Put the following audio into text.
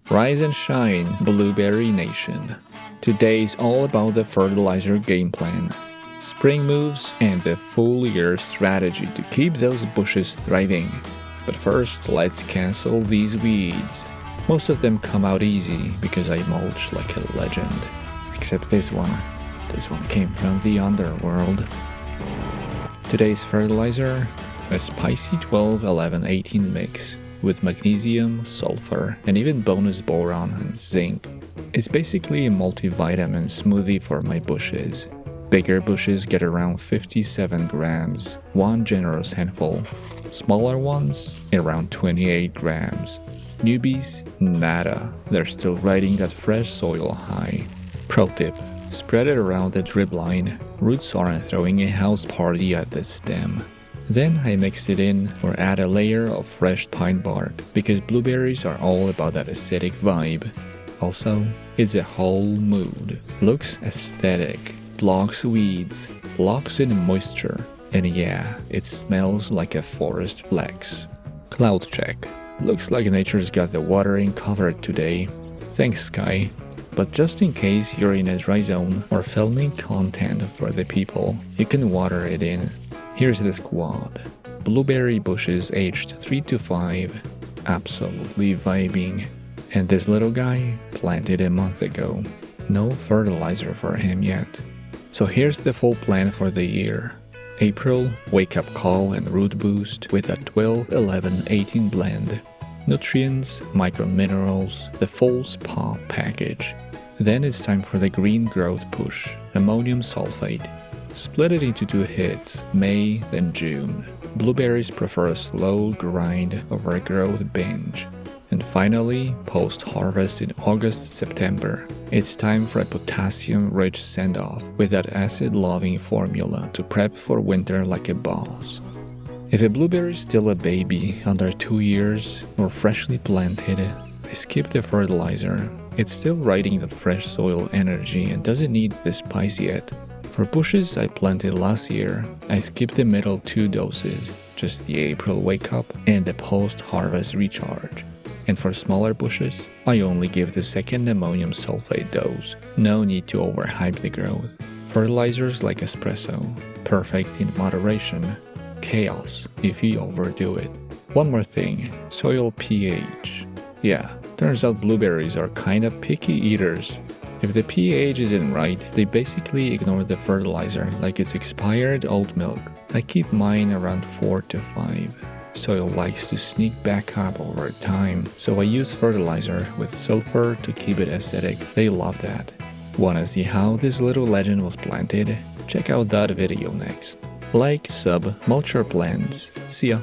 Rise and shine, Blueberry Nation. Today's all about the fertilizer game plan, spring moves, and the full year strategy to keep those bushes thriving. But first, let's cancel these weeds. Most of them come out easy because I mulch like a legend. Except this one. This one came from the underworld. Today's fertilizer, a spicy 12-11-18 mix with magnesium, sulfur, and even bonus boron and zinc. It's basically a multivitamin smoothie for my bushes. Bigger bushes get around 57 grams, one generous handful. Smaller ones, around 28 grams. Newbies, nada. They're still riding that fresh soil high. Pro tip, spread it around the drip line. Roots aren't throwing a house party at the stem. Then I mix it in or add a layer of fresh pine bark because blueberries are all about that acidic vibe. Also, it's a whole mood. Looks aesthetic, blocks weeds, locks in moisture, and yeah, it smells like a forest flex. Cloud check. Looks like nature's got the watering covered today. Thanks, Sky. But just in case you're in a dry zone or filming content for the people, you can water it in. Here's the squad. Blueberry bushes aged 3 to 5, absolutely vibing. And this little guy, planted a month ago. No fertilizer for him yet. So here's the full plan for the year. April, wake up call and root boost with a 12-11-18 blend. Nutrients, microminerals, the full spa package. Then it's time for the green growth push, ammonium sulfate. Split it into 2 hits, May then June. Blueberries prefer a slow grind over a growth binge. And finally, post-harvest in August-September, it's time for a potassium-rich send-off with that acid-loving formula to prep for winter like a boss. If a blueberry is still a baby under 2 years or freshly planted, I skip the fertilizer. It's still riding that fresh soil energy and doesn't need the spice yet. For bushes I planted last year, I skipped the middle 2 doses, just the April wake up and the post-harvest recharge. And for smaller bushes, I only give the second ammonium sulfate dose. No need to overhype the growth. Fertilizers like espresso, perfect in moderation. Chaos if you overdo it. One more thing, soil pH. Yeah, turns out blueberries are kinda picky eaters. If the pH isn't right, they basically ignore the fertilizer like it's expired oat milk. I keep mine around 4 to 5. Soil likes to sneak back up over time, so I use fertilizer with sulfur to keep it acidic. They love that. Wanna see how this little legend was planted? Check out that video next. Like, sub, mulch your plants. See ya.